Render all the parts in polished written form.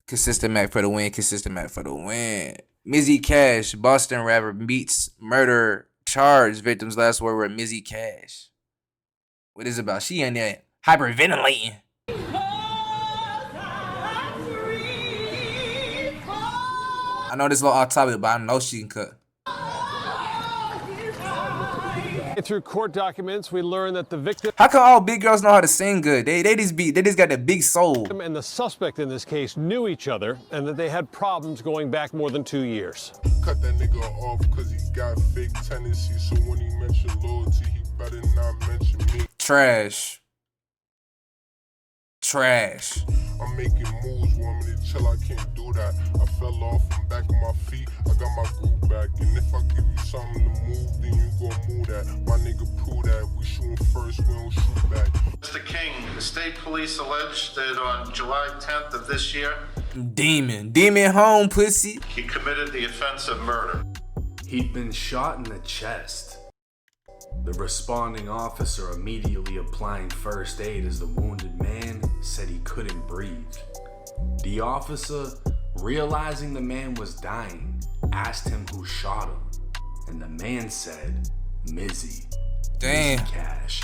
Consistent Mac for the win. Consistent Mac for the win. Mizzie Cash, Boston rapper, meets murder charge victim's last word were Mizzie Cash. What is it about? She in there hyperventilating. I know this a little off topic, but I know she can cut. Through court documents, we learned that the victim. How come all big girls know how to sing good? They just got that big soul. And the suspect in this case knew each other, and that they had problems going back more than 2 years. Cut that nigga off because he got fake tendencies. So when he mentioned loyalty, he better not mention me. Trash. Trash. I'm making moves, want me to chill, I can't do that. I fell off from back of my feet, I got my groove back. And if I give you something to move, then you gon' move that. My nigga prove that, we shooting first, we don't shoot back. Mr. King, the state police alleged that on July 10th of this year, Demon home, pussy. he committed the offense of murder. He'd been shot in the chest. The responding officer immediately applying first aid as the wounded man said he couldn't breathe. The officer, realizing the man was dying, asked him who shot him, and the man said, Mizzy. Damn. Mizzy Cash.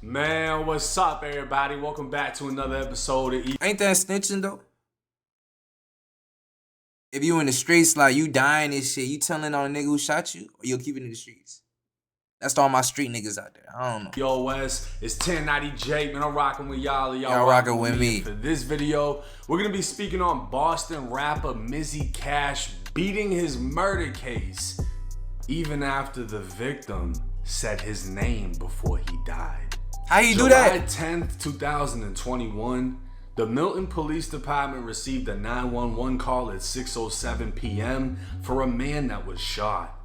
Man, what's up, everybody? Welcome back to another episode of Ain't that snitching though? If you in the streets, like you dying and shit, you telling on a nigga who shot you, or you'll keep it in the streets? That's to all my street niggas out there. I don't know. Yo, Wes, it's 1090 Jake, man. I'm rocking with y'all. Y'all rocking with me. For this video, we're going to be speaking on Boston rapper Mizzy Cash beating his murder case even after the victim said his name before he died. How you do that? July 10th, 2021, the Milton Police Department received a 911 call at 6:07 p.m. for a man that was shot.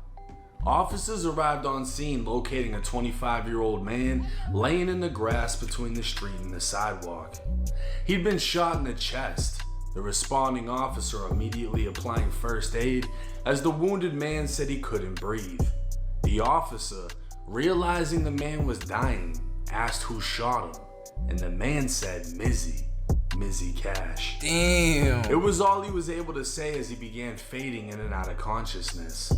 Officers arrived on scene locating a 25-year-old man laying in the grass between the street and the sidewalk. He'd been shot in the chest. The responding officer immediately applying first aid as the wounded man said he couldn't breathe. The officer, realizing the man was dying, asked who shot him, and the man said Mizzy Cash. Damn. It was all he was able to say as he began fading in and out of consciousness.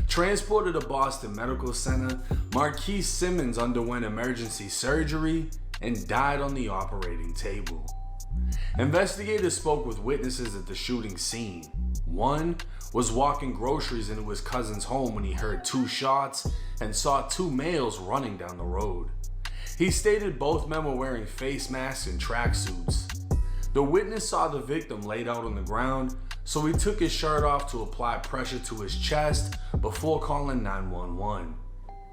Transported to Boston Medical Center, Marquise Simmons underwent emergency surgery and died on the operating table. Investigators spoke with witnesses at the shooting scene. One was walking groceries into his cousin's home when he heard 2 shots and saw 2 males running down the road. He stated both men were wearing face masks and tracksuits. The witness saw the victim laid out on the ground, so he took his shirt off to apply pressure to his chest before calling 911.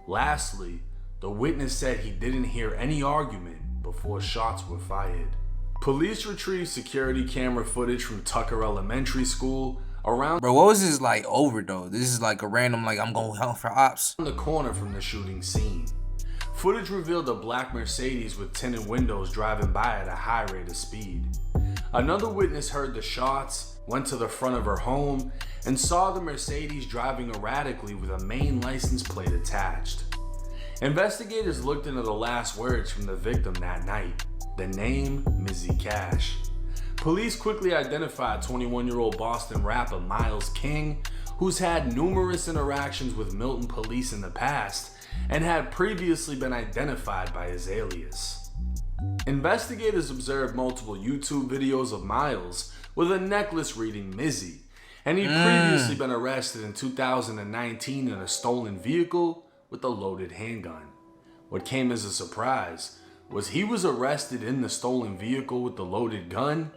Lastly, the witness said he didn't hear any argument before shots were fired. Police retrieved security camera footage from Tucker Elementary School around Bro, what was this like over though? This is like a random like I'm going hunt for ops. the corner from the shooting scene. Footage revealed a black Mercedes with tinted windows driving by at a high rate of speed. Another witness heard the shots, went to the front of her home, and saw the Mercedes driving erratically with a main license plate attached. Investigators looked into the last words from the victim that night, the name Mizzy Cash. Police quickly identified 21-year-old Boston rapper Miles King, who's had numerous interactions with Milton police in the past and had previously been identified by his alias. Investigators observed multiple YouTube videos of Miles with a necklace reading Mizzy, and he'd previously been arrested in 2019 in a stolen vehicle with a loaded handgun. What came as a surprise was he was arrested in the stolen vehicle with the loaded gun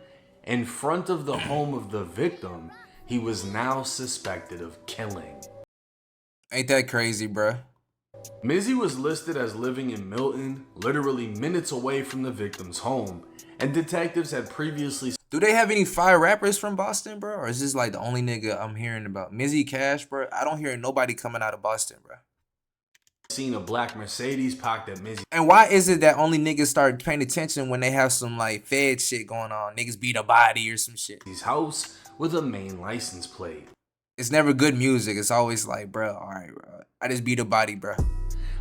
in front of the home of the victim he was now suspected of killing. Ain't that crazy, bruh? Mizzy was listed as living in Milton, literally minutes away from the victim's home, and detectives had previously Do they have any fire rappers from Boston, bro? Or is this like the only nigga I'm hearing about? Mizzy Cash, bro? I don't hear nobody coming out of Boston, bro. seen a black Mercedes parked at Mizzy. And why is it that only niggas start paying attention when they have some like Fed shit going on? Niggas beat a body or some shit. His house with a main license plate. It's never good music. It's always like, bro, all right, bro. I just beat a body, bro.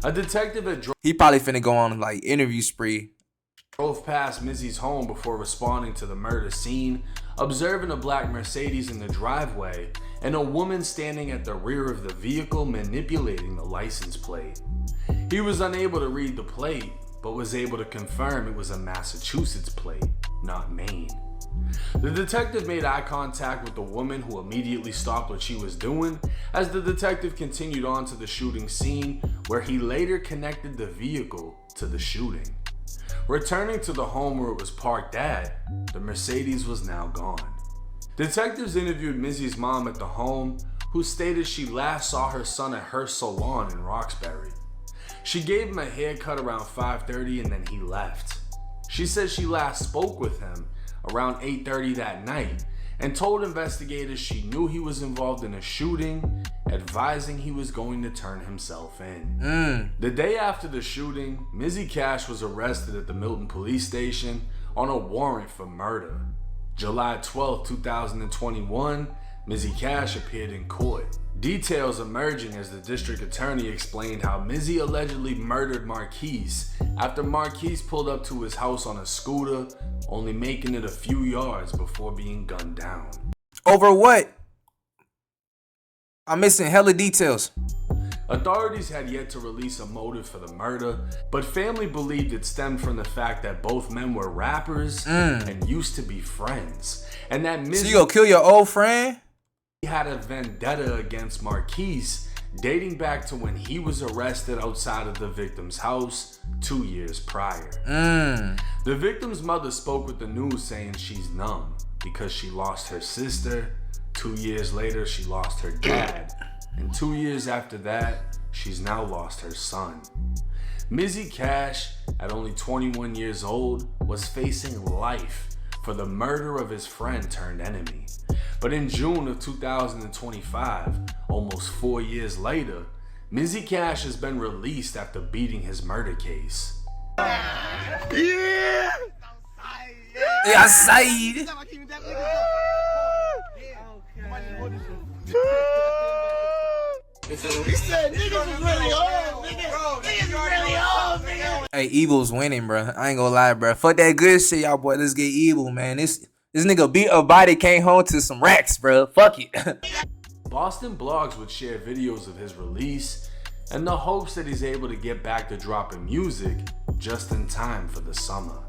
A detective had He probably finna go on like interview spree Drove past Mizzy's home before responding to the murder scene, observing a black Mercedes in the driveway and a woman standing at the rear of the vehicle manipulating the license plate. He was unable to read the plate, but was able to confirm it was a Massachusetts plate, not Maine. The detective made eye contact with the woman, who immediately stopped what she was doing as the detective continued on to the shooting scene, where he later connected the vehicle to the shooting. Returning to the home where it was parked at, the Mercedes was now gone. Detectives interviewed Mizzy's mom at the home, who stated she last saw her son at her salon in Roxbury. She gave him a haircut around 5:30 and then he left. She said she last spoke with him around 8:30 that night and told investigators she knew he was involved in a shooting, advising he was going to turn himself in. The day after the shooting, Mizzy Cash was arrested at the Milton Police Station on a warrant for murder. July 12, 2021, Mizzy Cash appeared in court. Details emerging as the district attorney explained how Mizzy allegedly murdered Marquise after Marquise pulled up to his house on a scooter, only making it a few yards before being gunned down. Over what? I'm missing hella details. Authorities had yet to release a motive for the murder, but family believed it stemmed from the fact that both men were rappers and used to be friends, and that Mizzy So you gonna kill your old friend? had a vendetta against Marquise dating back to when he was arrested outside of the victim's house 2 years prior. The victim's mother spoke with the news saying she's numb because she lost her sister. 2 years later, she lost her dad. And 2 years after that, she's now lost her son. Mizzy Cash, at only 21 years old, was facing life for the murder of his friend turned enemy. But in June of 2025, almost 4 years later, Mizzy Cash has been released after beating his murder case. Yeah, Saeed. He said niggas was really old, niggas really old, nigga. Hey, evil's winning, bro. I ain't gonna lie, bro. Fuck that good shit, y'all boy. Let's get evil, man. This nigga beat a body, came home to some racks, bro. Fuck it. Boston Blogs would share videos of his release in the hopes that he's able to get back to dropping music just in time for the summer.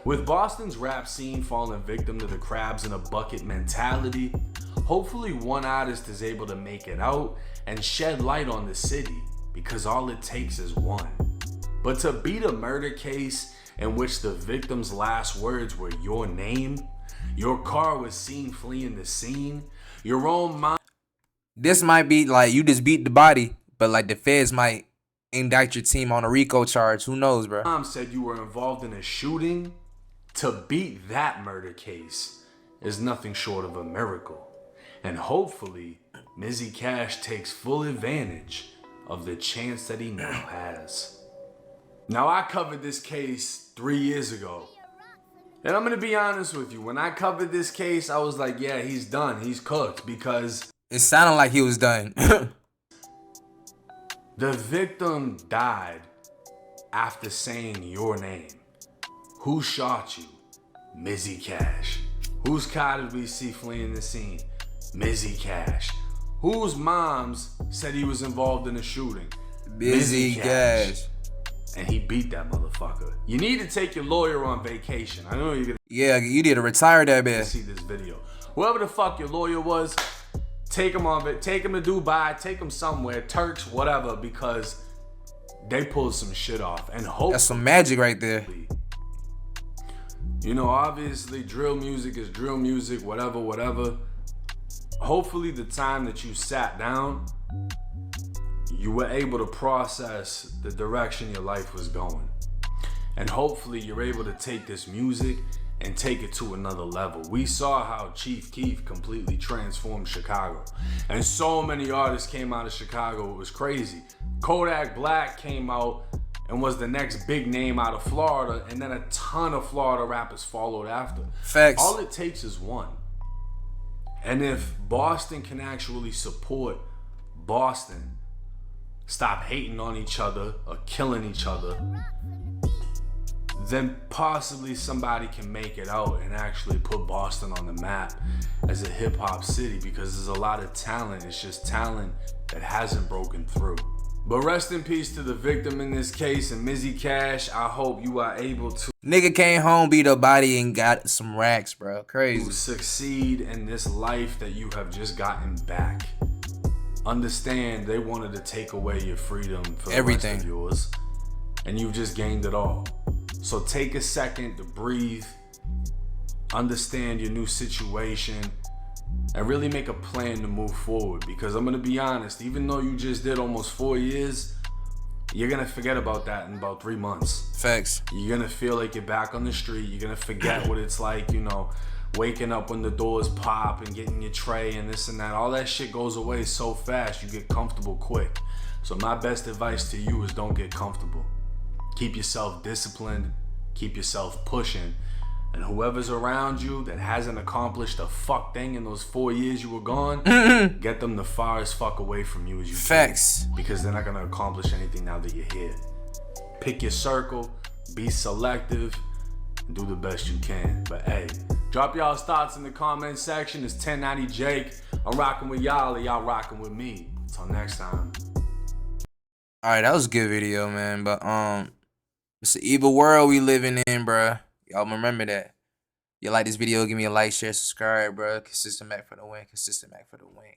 With Boston's rap scene falling victim to the crabs in a bucket mentality, hopefully one artist is able to make it out and shed light on the city, because all it takes is one. But to beat a murder case in which the victim's last words were your name, your car was seen fleeing the scene, your own mom... This might be like you just beat the body, but like the feds might indict your team on a RICO charge. Who knows, bro? Mom said you were involved in a shooting. To beat that murder case is nothing short of a miracle. And hopefully, Mizzy Cash takes full advantage of the chance that he now has. Now, I covered this case 3 years ago. And I'm gonna be honest with you, when I covered this case, I was like, yeah, he's done, he's cooked, because It sounded like he was done. the victim died after saying your name. Who shot you? Mizzy Cash. Whose car did we see fleeing the scene? Mizzy Cash. Whose moms said he was involved in the shooting? Mizzy Cash. And he beat that motherfucker. You need to take your lawyer on vacation. I know you're gonna Yeah, you need to retire that bitch. see this video. Whoever the fuck your lawyer was, take him on it. Take him to Dubai. Take him somewhere, Turks, whatever, because they pulled some shit off. And hopefully, That's some magic right there. you know, obviously drill music is drill music, whatever. Hopefully the time that you sat down, you were able to process the direction your life was going. And hopefully you're able to take this music and take it to another level. We saw how Chief Keef completely transformed Chicago. And so many artists came out of Chicago, it was crazy. Kodak Black came out and was the next big name out of Florida, and then a ton of Florida rappers followed after. Facts. All it takes is one. And if Boston can actually support Boston, stop hating on each other or killing each other, then possibly somebody can make it out and actually put Boston on the map as a hip hop city, because there's a lot of talent. It's just talent that hasn't broken through. But rest in peace to the victim in this case, and Mizzy Cash, I hope you are able to Nigga came home, beat a body, and got some racks, bro. Crazy. succeed in this life that you have just gotten back. Understand they wanted to take away your freedom for the rest of yours, and you've just gained it all. So take a second to breathe, understand your new situation, and really make a plan to move forward. Because I'm gonna be honest, even though you just did almost 4 years, you're gonna forget about that in about 3 months. Facts. You're gonna feel like you're back on the street. You're gonna forget what it's like, you know, waking up when the doors pop and getting your tray and this and that. All that shit goes away so fast, you get comfortable quick. So my best advice to you is don't get comfortable. Keep yourself disciplined, keep yourself pushing, and whoever's around you that hasn't accomplished a fuck thing in those 4 years you were gone, get them the far as fuck away from you as you Facts. can, because they're not gonna accomplish anything now that you're here. Pick your circle, be selective, and do the best you can. But hey, drop y'all's thoughts in the comment section. It's 1090 Jake. I'm rocking with y'all, and y'all rocking with me. Until next time. All right, that was a good video, man. But it's an evil world we living in, bruh. Y'all remember that. You like this video, give me a like, share, subscribe, bruh. Consistent Mac for the win. Consistent Mac for the win.